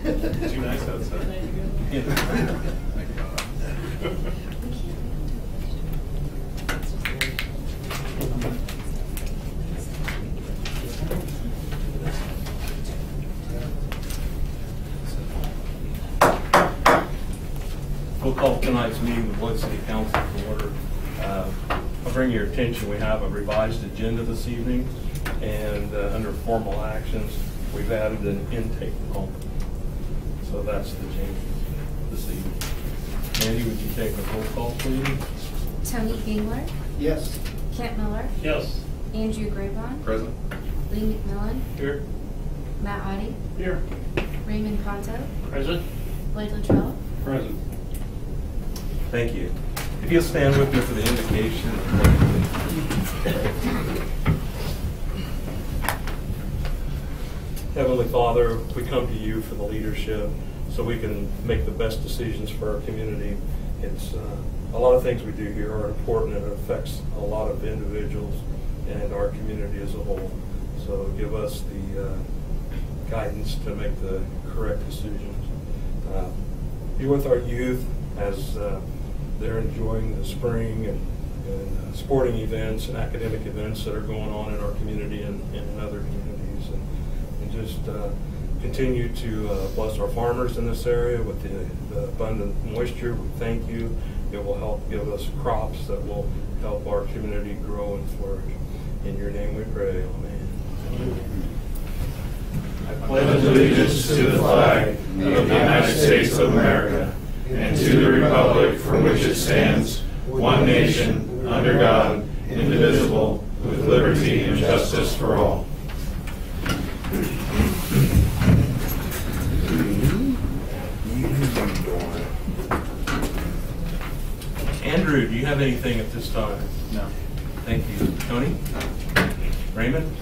Too nice outside. We'll call tonight's meeting of the Floyd City Council to order. I'll bring your attention, we have a revised agenda this evening, and under formal actions, we've added an intake moment. So that's the change this evening. Andy, would you take a roll call, please? Tony Gingler. Yes. Kent Miller. Yes. Andrew Grabon. Present. Lee McMillan. Here. Matt Audie. Here. Raymond Ponto. Present. Blake Luttrell. Present. Thank you. If you'll stand with me for the invocation. Heavenly Father, we come to you for the leadership so we can make the best decisions for our community. It's a lot of things we do here are important and it affects a lot of individuals and our community as a whole. So give us the guidance to make the correct decisions. Be with our youth as they're enjoying the spring and sporting events and academic events that are going on in our community and in other communities. And just continue to bless our farmers in this area with the abundant moisture. We thank you. It will help give us crops that will help our community grow and flourish. In your name we pray. Amen. I pledge allegiance to the flag of the United States of America and to the republic for which it stands, one nation, under God, indivisible, with liberty and justice for all. Andrew, do you have anything at this time? No. Thank you. Tony? Raymond?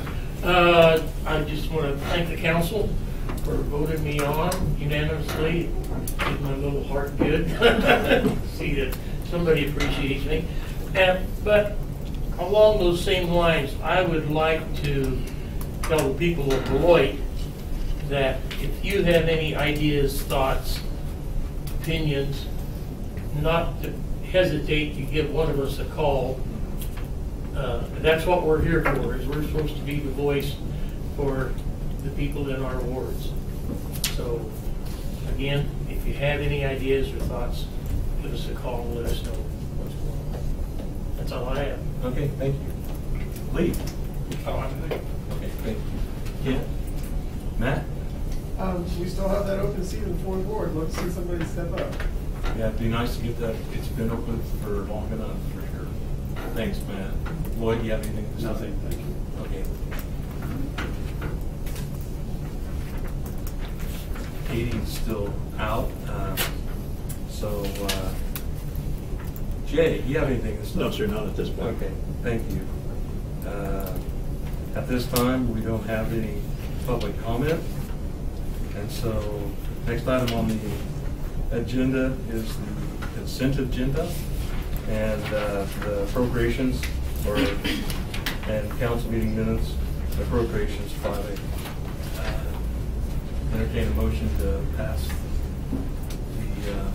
I just want to thank the council for voting me on unanimously. Did my little heart good. See that somebody appreciates me. But along those same lines, I would like to tell the people of Beloit that if you have any ideas, thoughts, opinions, not to hesitate to give one of us a call. That's what we're here for, is we're supposed to be the voice for the people in our wards. So, again, if you have any ideas or thoughts, give us a call and let us know what's going on. That's all I have. Okay, thank you. Lee? Okay, thank you. Ken? Matt? We still have that open seat in the fourth ward. Let's see somebody step up. Yeah, it'd be nice to get that. It's been open for long enough, for sure. Thanks, Matt. Lloyd, do you have anything to say? Nothing, thank you. Okay. Katie's still out. Jay, do you have anything to say? No, sir, not at this point. Okay, thank you. At this time, we don't have any public comment. And so, next item on the agenda is the consent agenda and the appropriations and council meeting minutes, appropriations filing. Entertain a motion to pass the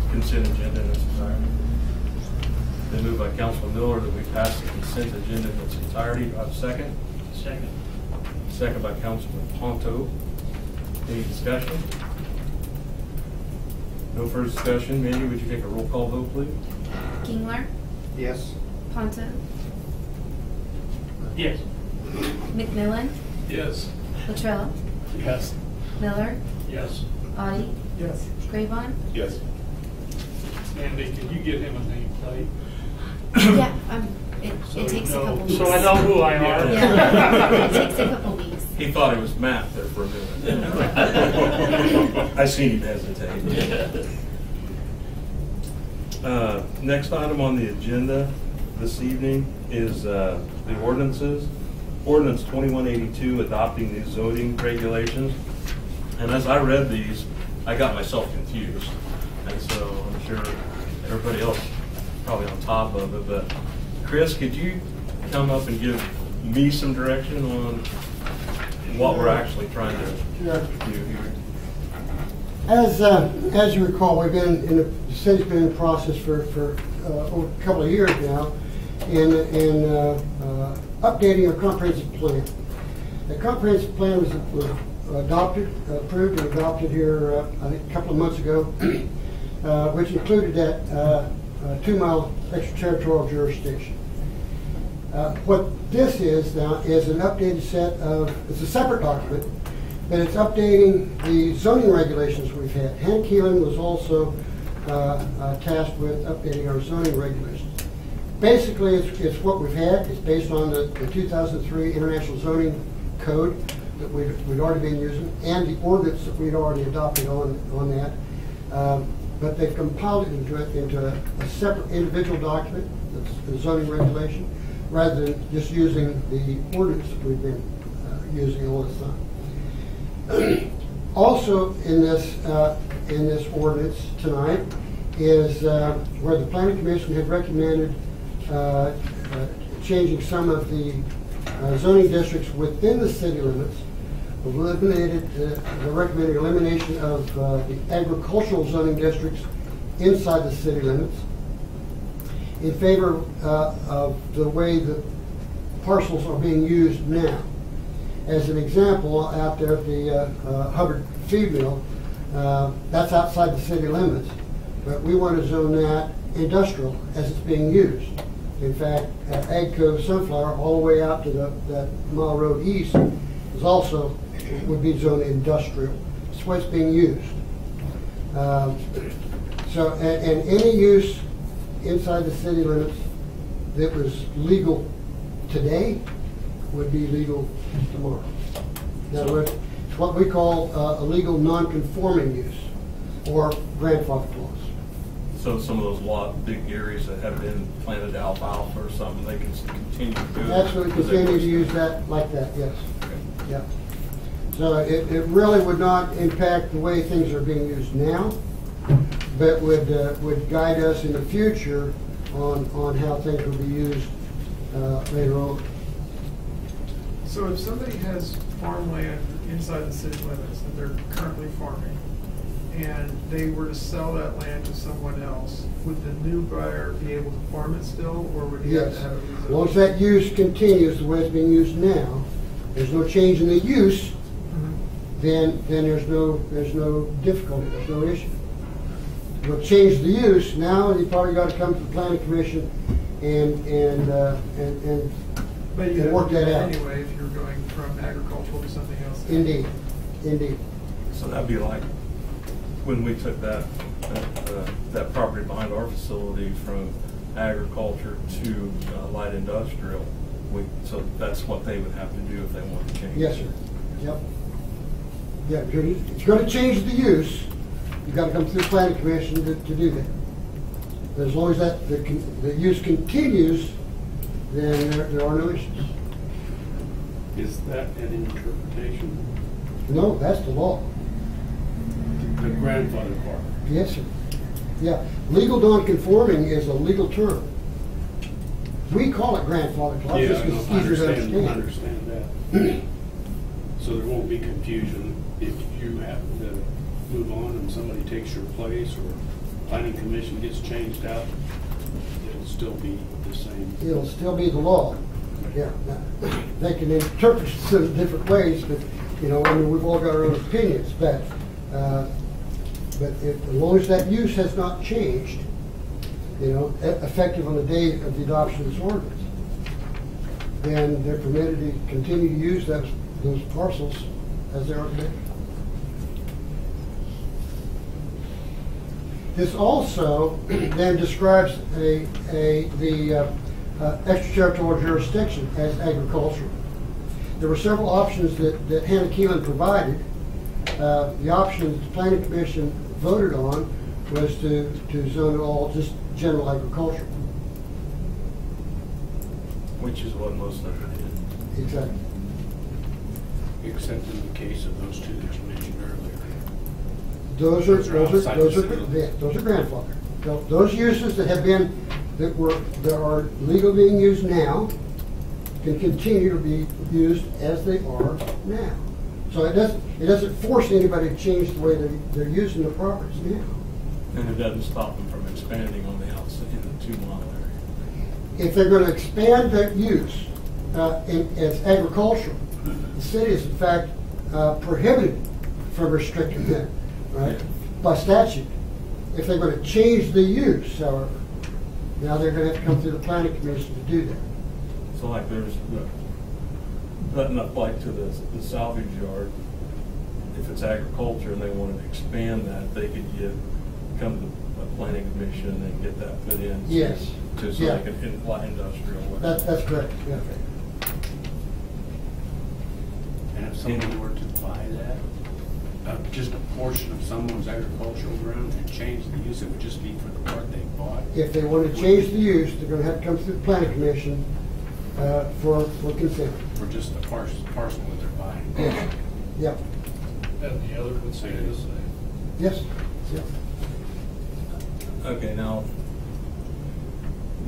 consent agenda in its entirety. Been moved by Councilman Miller that we pass the consent agenda in its entirety. Do I have a second? Second. Second by Councilman Ponto. Any discussion? No further discussion. Mandy, would you take a roll call vote, please? Gingler. Yes. Ponto. Yes. McMillan. Yes. Luttrell. Yes. Miller. Yes. Audie, Yes. Graybon. Yes. Andy, can you get him a nameplate? Yeah, So it takes a no. couple weeks. So I know who I are. Yeah, it takes a couple weeks. He thought it was Matt there for a minute. I seen him hesitate. Next item on the agenda this evening is the ordinances. Ordinance 2182, adopting the zoning regulations. And as I read these, I got myself confused. And so I'm sure everybody else is probably on top of it. But Chris, could you come up and give me some direction on what we're actually trying to do here? As you recall, we've been the city's been in the process for over a couple of years now in updating our comprehensive plan. The comprehensive plan was approved and adopted here I think a couple of months ago, which included that 2-mile extraterritorial jurisdiction. What this is now is an updated set of, it's a separate document, but it's updating the zoning regulations we've had. Hank Keelan was also tasked with updating our zoning regulations. Basically, it's what we've had. It's based on the 2003 International Zoning Code that we'd already been using, and the ordinance that we'd already adopted on that. But they've compiled it into a separate individual document, that's the zoning regulation, rather than just using the ordinance that we've been using all this time. Also in this ordinance tonight is where the Planning Commission had recommended changing some of the zoning districts within the city limits. The recommended elimination of the agricultural zoning districts inside the city limits in favor of the way the parcels are being used now. As an example, out there at the Hubbard feed mill, that's outside the city limits, but we want to zone that industrial as it's being used. In fact, Agco Sunflower, all the way out to that Mile Road East, is also would be zoned industrial. That's the way it's being used. So, and any use inside the city limits that was legal today would be legal tomorrow. In other words, it's what we call a legal non-conforming use, or grandfather clause. So some of those big areas that have been planted alfalfa or something, they can continue to do it? Absolutely continue to use that like that, yes. Yeah. So it really would not impact the way things are being used now, but would guide us in the future on how things will be used later on. So if somebody has farmland inside the city limits that they're currently farming, and they were to sell that land to someone else, would the new buyer be able to farm it still, or would he have Yes. to have it rezoned? As long as that use continues the way it's being used now, there's no change in the use, then there's no difficulty, there's no issue. We'll change the use now, and you probably got to come to the planning commission and But you work have to that do out. anyway if you're going from agricultural to something else. Indeed. So that'd be like when we took that property behind our facility from agriculture to light industrial. So that's what they would have to do if they wanted to change. Yes, sir. Yep. Yeah, if you're going to change the use, you've got to come through the planning commission to do that. But as long as that the use continues, then there are no issues. Is that an interpretation? No, that's the law. The grandfather part? Yes, sir. Yeah, legal non-conforming is a legal term. We call it grandfather clause Yeah, just I because it's know. easier to I understand. understand that. So there won't be confusion if you happen to move on and somebody takes your place, or planning commission gets changed out, it'll still be the same. It'll still be the law. Yeah, now, they can interpret it in different ways, but, you know, I mean, we've all got our own opinions, but as long as that use has not changed, you know, effective on the day of the adoption of this ordinance, then they're permitted to continue to use those parcels as they are today. This also then describes the extraterritorial jurisdiction as agricultural. There were several options that Hannah Keelan provided. The option that the Planning Commission voted on was to zone it all just general agriculture. Which is what most of it is. Exactly. Except in the case of those two that you mentioned earlier. Those are outside the city. those are grandfathered. Those uses that are legally being used now can continue to be used as they are now. So it doesn't force anybody to change the way they're using the properties now. And it doesn't stop them from expanding on the outside in the 2 mile area. If they're going to expand their use as agricultural, the city is in fact prohibited from restricting that, right, by statute. If they're going to change the use, however, now they're going to have to come through the Planning Commission to do that. So like there's, nothing up like to the salvage yard, if it's agriculture and they wanted to expand that, they could come to the planning commission and get that put in. Yes. To so Yeah. they can light industrial. That's correct, yeah. And if someone were to buy that, just a portion of someone's agricultural ground and change the use, it would just be for the part they bought? If they want to change the use, they're going to have to come through the Planning Commission for consent. Or just the parcel that they're buying? Yes. Yep. And the other would say this? Yes. Yep. Okay, now,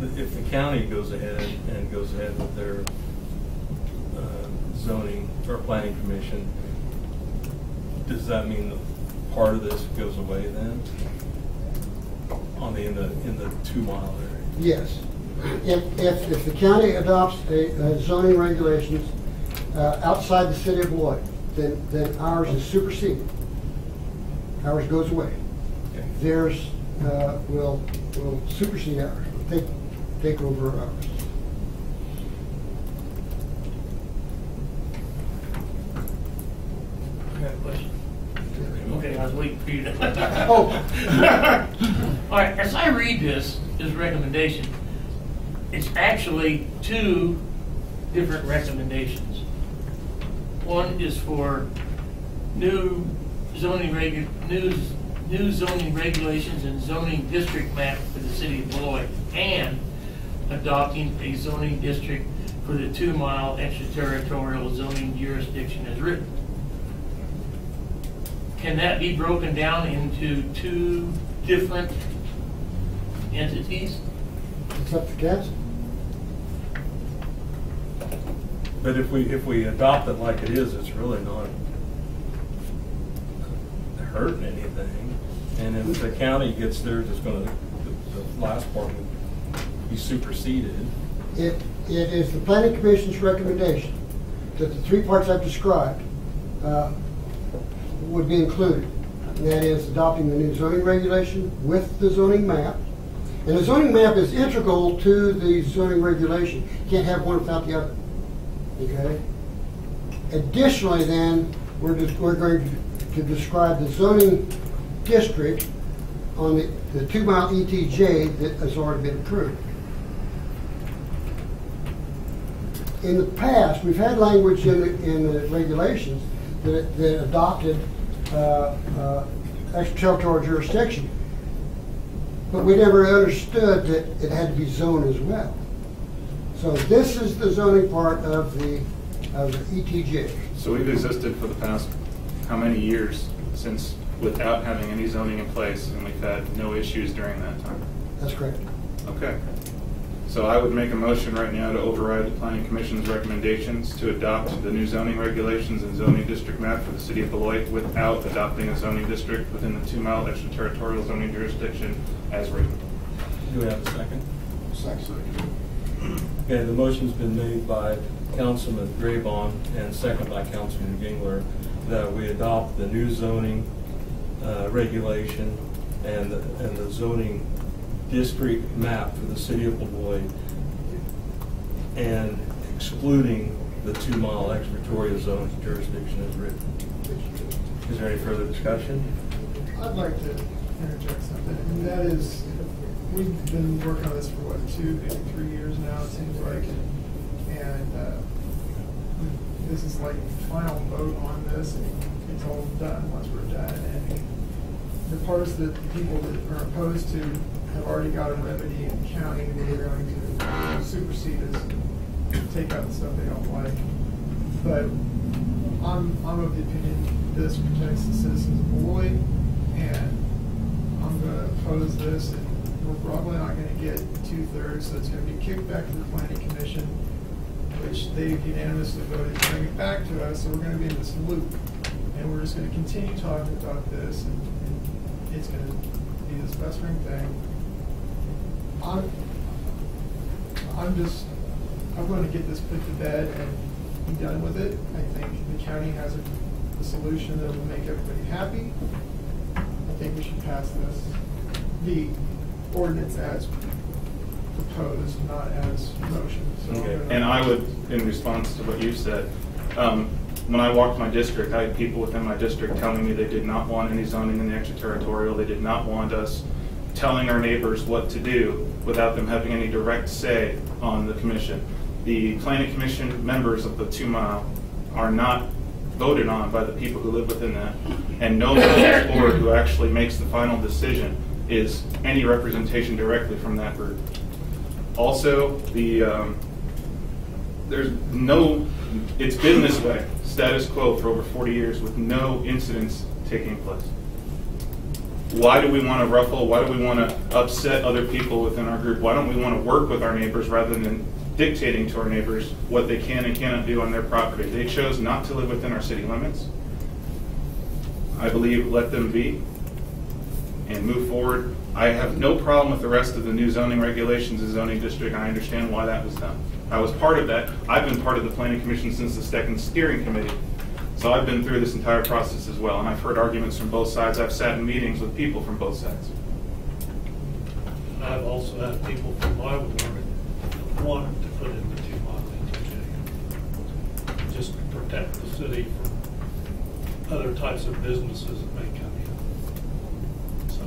if the county goes ahead with their zoning or planning commission, does that mean that part of this goes away then? In the 2 mile area? Yes. If the county adopts a zoning regulations outside the city of Beloit, then ours is superseded. Ours goes away. Okay. Theirs will supersede ours, will take over ours. I got a question. Okay, I was waiting for you to. Oh. All right, as I read this recommendation, it's actually 2 different recommendations. One is for new zoning regulations and zoning district map for the city of Beloit, and adopting a zoning district for the 2 mile extraterritorial zoning jurisdiction as written. Can that be broken down into 2 different entities? It's up to council. But if we adopt it like it is, it's really not hurting anything. And if the county gets theirs, it's going to, the last part will be superseded. It is the Planning Commission's recommendation that the 3 parts I've described would be included. And that is adopting the new zoning regulation with the zoning map. And the zoning map is integral to the zoning regulation. You can't have one without the other. Okay? Additionally then, we're going to describe the zoning district on the 2 mile ETJ that has already been approved. In the past, we've had language in the regulations that adopted extraterritorial jurisdiction, but we never understood that it had to be zoned as well. So this is the zoning part of the ETJ. So we've existed for the past how many years since without having any zoning in place, and we've had no issues during that time? That's correct. Okay. So I would make a motion right now to override the Planning Commission's recommendations to adopt the new zoning regulations and zoning district map for the city of Beloit without adopting a zoning district within the 2 mile extraterritorial zoning jurisdiction as written. Do we have a second? Second. Okay, the motion's been made by Councilman Graybon and second by Councilman Gingler that we adopt the new zoning regulation and the zoning district map for the city of Beloit, and excluding the 2 mile extraterritorial zone jurisdiction as written. Is there any further discussion? I'd like to interject something, and that is, we've been working on this for what, 2, maybe 3 years now, it seems like, and this is like final vote on this, and it's all done once we're done, and the parts that people that are opposed to have already got a remedy in the county, where they're going to supersede us and take out the stuff they don't like. But I'm of the opinion this protects the citizens of Beloit, and I'm going to oppose this, and we're probably not going to get 2/3, so it's going to be kicked back to the planning commission, which they've unanimously voted to bring it back to us, so we're going to be in this loop. And we're just going to continue talking about this, and it's going to be this festering thing. I'm going to get this put to bed and be done with it. I think the county has a solution that will make everybody happy. I think we should pass this, the ordinance as proposed, not as motion. So Okay. And I would, in response to what you said, when I walked my district, I had people within my district telling me they did not want any zoning in the extraterritorial. They did not want us telling our neighbors what to do without them having any direct say on the commission. The planning commission members of the 2 Mile are not voted on by the people who live within that, and no one on this board who actually makes the final decision is any representation directly from that group. Also, there's no, it's been this way, status quo for over 40 years with no incidents taking place. Why do we want to ruffle? Why do we want to upset other people within our group? Why don't we want to work with our neighbors rather than dictating to our neighbors what they can and cannot do on their property? They chose not to live within our city limits. I believe let them be and move forward. I have no problem with the rest of the new zoning regulations and zoning district. I understand why that was done. I was part of that. I've been part of the planning commission since the second steering committee. So I've been through this entire process as well, and I've heard arguments from both sides. I've sat in meetings with people from both sides. I've also had people from my ward that wanted to put in the 2 Mile ETJ, just to protect the city from other types of businesses that may come in. So,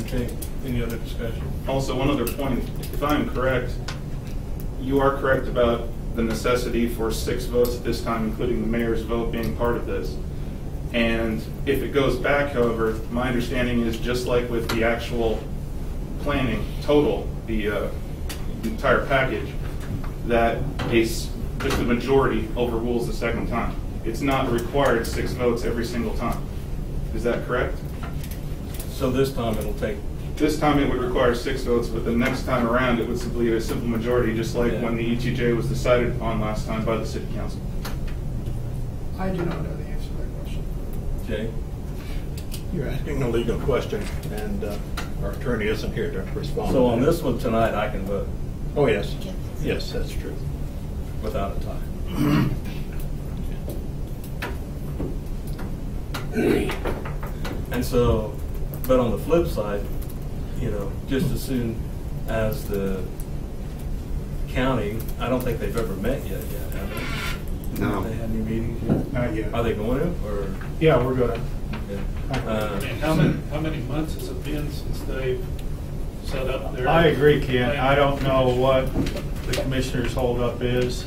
Okay, any other discussion? Also, one other point, if I am correct, you are correct about the necessity for 6 votes at this time, including the mayor's vote being part of this. And if it goes back, however, my understanding is just like with the actual planning total, the entire package, that just the majority overrules the second time. It's not required 6 votes every single time. Is that correct? So this time it'll take, This time it would require 6 votes, but the next time around it would simply be a simple majority, just like when the ETJ was decided upon last time by the city council. I do not know the answer to that question. Jay? You're asking a legal question, and our attorney isn't here to respond. So on this one tonight, I can vote Oh, yes. Yes, that's true. without a tie. And so, but on the flip side, you know, just as soon as the county, I don't think they've ever met yet, have they? No. Have they had any meetings yet? Not yet. Are they going to, or? Yeah, we're gonna. Okay. and how many months has it been since they've set up their? I agree, Ken. I don't know what the commissioner's holdup is.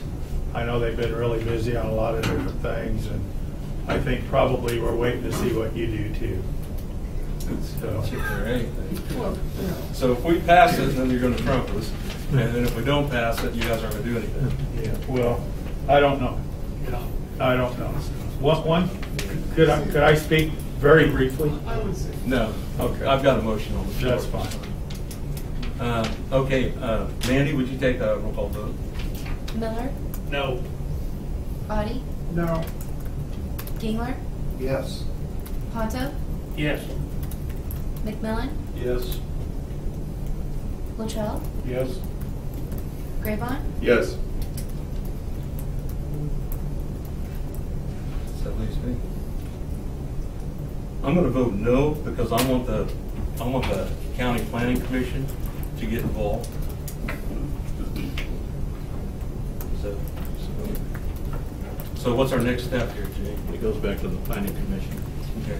I know they've been really busy on a lot of different things, and I think probably we're waiting to see what you do too. So, Or anything. Well, you know, So if we pass it, then you're going to trump us, and then if we don't pass it, you guys aren't going to do anything. yeah, well, I don't know. Yeah. I don't know. Could I speak very briefly? I would say. No. Okay. I've got a motion on the floor. That's fine. Okay, Mandy, would you take a roll call vote? Miller, No, Audie, No. Gingler, Yes. Ponto, Yes. McMillan, yes, Latrell, Yes. Grayvon, Yes. That leaves me. I'm going to vote no because I want the county planning commission to get involved. So what's our next step here, Jay? It goes back to the planning commission. Okay.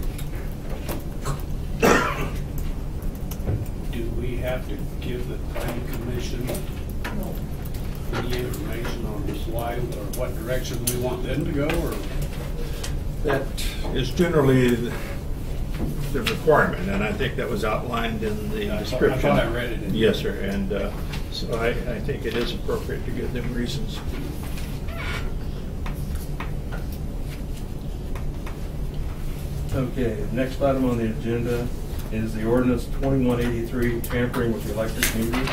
Do we have to give the planning commission any information on why or what direction we want them to go, or? That is generally the requirement, and I think that was outlined in the I description. thought I read it. Yes, sir, and so I think it is appropriate to give them reasons. Okay, the next item on the agenda is the ordinance 2183, tampering with the electric meter.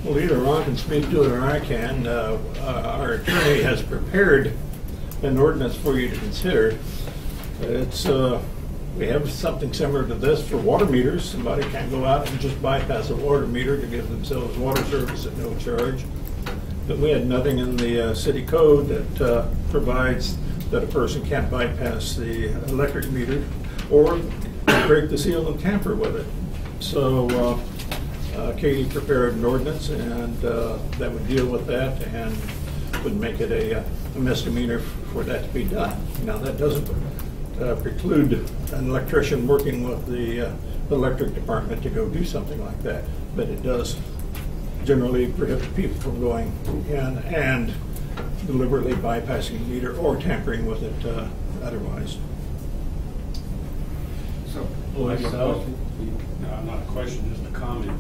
Well, either Ron can speak to it or I can. Our attorney has prepared an ordinance for you to consider. It's, we have something similar to this for water meters. Somebody can't go out and just bypass a water meter to give themselves water service at no charge. But we had nothing in the city code that provides that a person can't bypass the electric meter or break the seal and tamper with it. So Katie prepared an ordinance, and that would deal with that and would make it a misdemeanor for that to be done. Now, that doesn't preclude an electrician working with the electric department to go do something like that, but it does generally prohibit people from going in and deliberately bypassing the meter or tampering with it otherwise. So, myself, not a question, just a comment.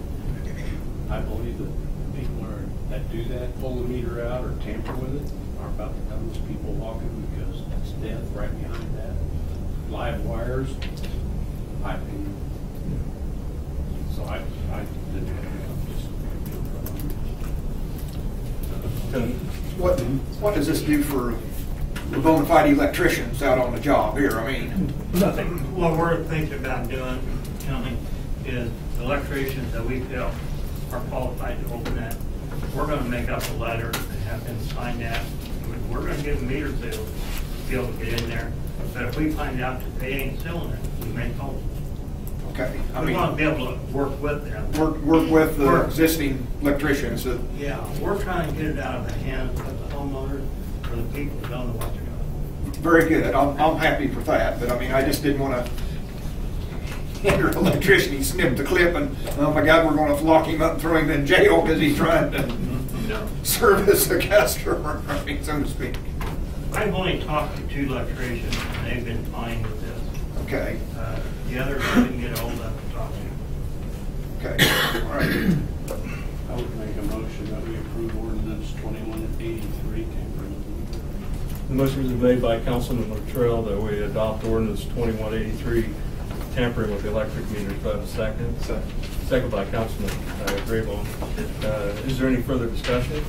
I believe that the people that do that, pull the meter out or tamper with it, are about the dumbest people walking, because that's death right behind that. Live wires, my opinion. So I didn't have What does this do for the bona fide electricians out on the job here? I mean, Nothing. What we're thinking about doing, county, is electricians that we feel are qualified to open that, we're gonna make up a letter and have them sign that. We're gonna give them meter sales to be able to get in there. But if we find out that they ain't selling it, we may call them. okay. I We mean, want to be able to work with them. work with the existing electricians that. Yeah, we're trying to get it out of the hands of the homeowners or the people who don't know what they're doing. Very good. I'm happy for that, but I mean, I just didn't want to hinder an electrician. He snipped the clip, and oh my God, we're going to lock him up and throw him in jail because he's trying to service a customer, I mean, so to speak. I've only talked to 2 electricians, and they've been fine with this. Okay. The others I didn't get hold of to talk to. Okay. All right. I would make a motion that we approve ordinance 2183, tampering with the meter. The motion is made by Councilman Luttrell that we adopt ordinance 2183, tampering with the electric meters. Do I have a second? Second. Second by Councilman Graybone. Is there any further discussion?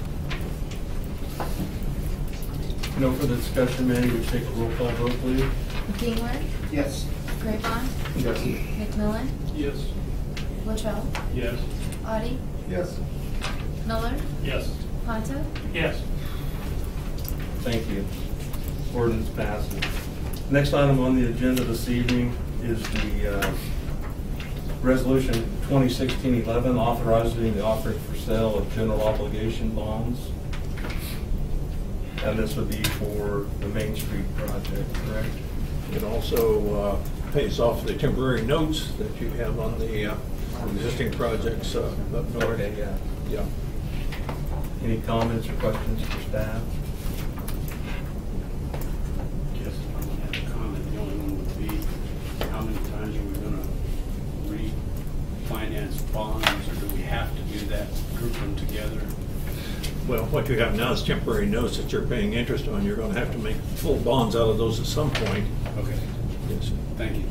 No further discussion. Manny, would you take a roll call vote, please? Gingler, Yes. Graybon, Yes. McMillan, Yes. Luttrell, Yes. Audi, Yes. Miller, Yes. Ponto, Yes. Thank you. Ordinance passes. Next item on the agenda this evening is the resolution 2016-11 authorizing the offering for sale of general obligation bonds. And this would be for the Main Street project, correct? It also pays off the temporary notes that you have on the existing projects up north. Okay, yeah. Yeah. Any comments or questions for staff? Yes, I would have a comment. The only one would be, how many times are we gonna refinance bonds, or do we have to do that, group them together? Well, what you have now is temporary notes that you're paying interest on. You're going to have to make full bonds out of those at some point. Okay, Yes. thank you.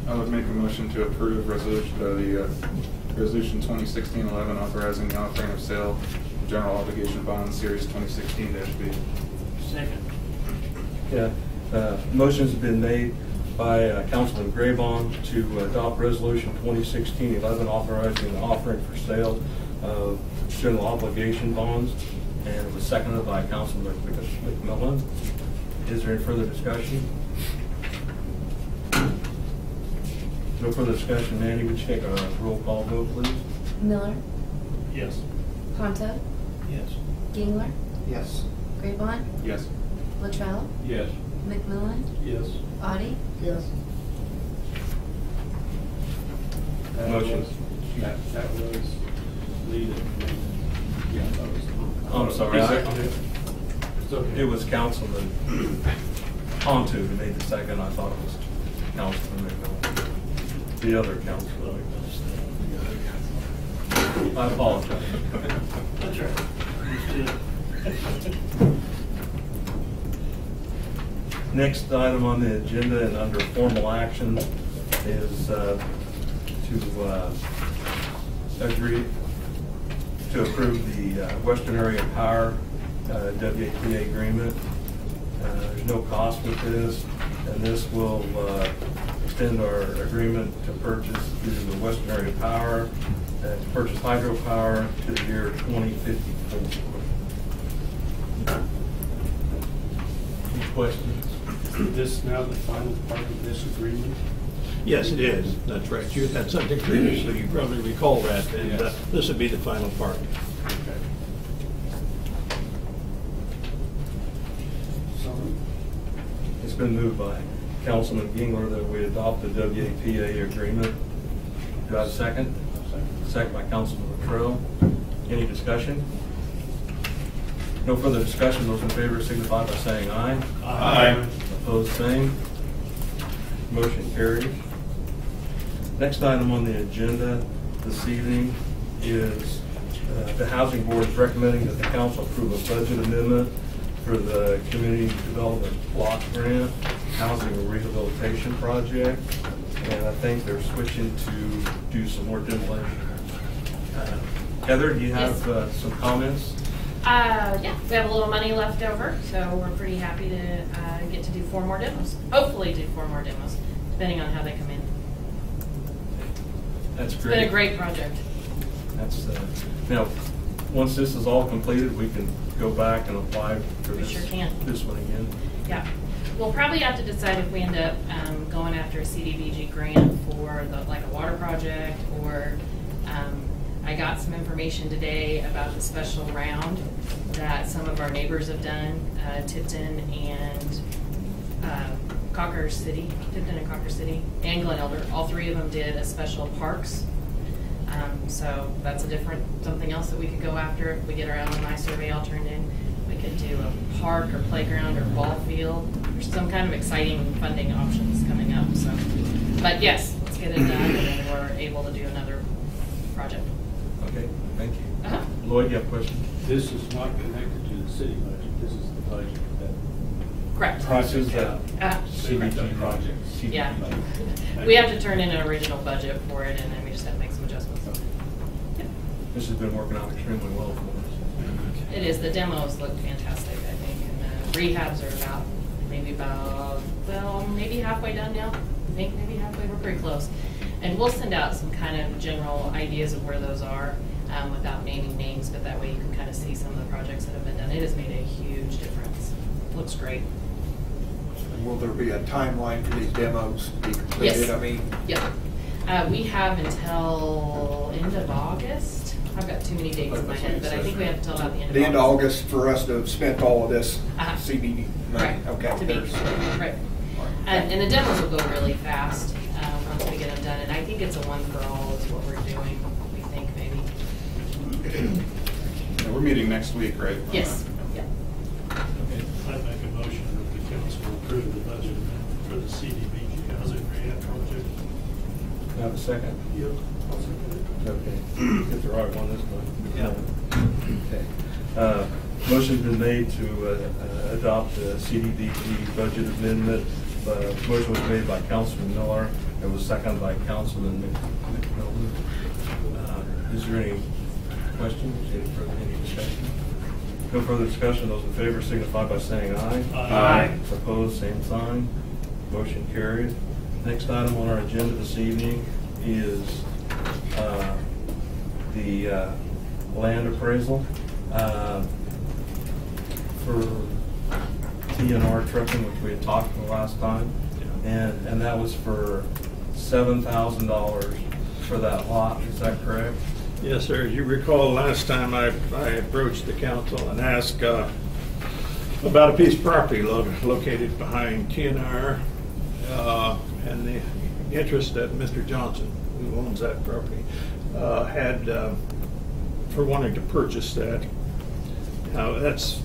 I would make a motion to approve resolution 2016-11 authorizing the offering of sale of general obligation bonds series 2016-B. Second. Yeah, motion's been made by Councilman Graybon to adopt resolution 2016-11 authorizing the offering for sale of general obligation bonds, and it was seconded by Councilman McMillan. Is there any further discussion? No further discussion. Manny, would you take a roll call vote, please? Miller, Yes. Ponto, Yes. Gingler, Yes. Graybon, Yes. Latrell, Yes. McMillan, Yes. Audi, Yes. Motion. That was lead. Yeah, that was. I'm sorry. It's okay. It was Councilman Pontu who made the second. I thought it was Councilman McMillan. The other Councilman. I apologize. That's right. Understood. Next item on the agenda and under formal action is to agree to approve the Western Area Power WAPA agreement. There's no cost with this, and this will extend our agreement to purchase through the Western Area Power and to purchase hydropower to the year 2054. Any questions? Is this now the final part of this agreement? Yes, it is. That's right. You had something previously, you probably recall that, and Yes. this would be the final part. Okay. It's been moved by Councilman Gingler that we adopt the WAPA agreement. Do I have a second? Second by Councilman Latrell. Any discussion? No further discussion. Those in favor signify by saying aye. Aye. Opposed, same. Motion carries. Next item on the agenda this evening is the Housing Board is recommending that the council approve a budget amendment for the Community Development Block Grant Housing Rehabilitation Project. And I think they're switching to do some more demolition. Heather, do you have some comments? Yeah, we have a little money left over, so we're pretty happy to get to do 4 more demos. Hopefully do 4 more demos, depending on how they come in. That's It's great. been a great project. That's, now, once this is all completed, we can go back and apply for We this, sure can. this one again. Yeah. We'll probably have to decide if we end up going after a CDBG grant for like a water project, or I got some information today about the special round that some of our neighbors have done, Tipton and Cocker City, and Glen Elder. All 3 of them did a special parks. So that's something else that we could go after if we get our LMI survey all turned in. We could do a park or playground or ball field. There's some kind of exciting funding options coming up. So, but yes, let's get it done, and then we're able to do another project. Okay, thank you. Uh-huh. Lloyd, you have a question? This is not connected to the city budget. This is the budget that. Correct. Prices that CDBG projects. Yeah. We have to turn in an original budget for it, and then we just have to make some adjustments. Yep. This has been working out extremely well for us. It is. The demos look fantastic, I think, and the rehabs are maybe halfway done now. I think maybe halfway. We're pretty close. And we'll send out some kind of general ideas of where those are without naming names, but that way you can kind of see some of the projects that have been done. It has made a huge difference. Looks great. Will there be a timeline for these demos to be completed? Yes. I mean, Yeah. We have until end of August. I've got too many dates in my head, but I think we have until about the end of August. the end of August for us to have spent all of this Uh-huh. CBD money. Right. Okay. To be, right. And the demos will go really fast once we get them done. And I think it's a one for all is what we're doing, we think, maybe. Yeah, we're meeting next week, right? Yes. Yeah. Okay. I make a motion that the council approve the budget amendment for the CDBG housing grant project. Do I have a second? Yep. I'll second it. Okay. Get the right one this time. Yeah. Okay. Motion's been made to adopt the CDBG budget amendment. Motion was made by Councilman Miller. It was seconded by Councilman McMillan. Is there any questions? Any discussion? No further discussion. Those in favor signify by saying aye. Aye. Opposed, same sign. Motion carried. Next item on our agenda this evening is the land appraisal for TNR Trucking, which we had talked the last time, and that was for $7,000 for that lot. Is that correct? Yes, sir. As you recall, last time I approached the council and asked about a piece of property located behind TNR and the interest that Mr. Johnson, who owns that property, had for wanting to purchase that. Now, that's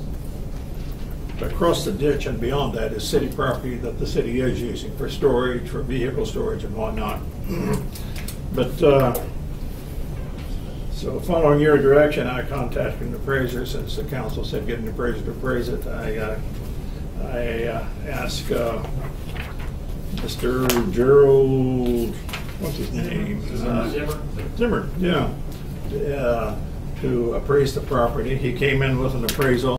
across the ditch and beyond that is city property that the city is using for storage, for vehicle storage and whatnot. But so following your direction, I contacted an appraiser. Since the council said get an appraiser to appraise it, I asked Mr. Gerald, what's his name? Zimmer, yeah, to appraise the property. He came in with an appraisal.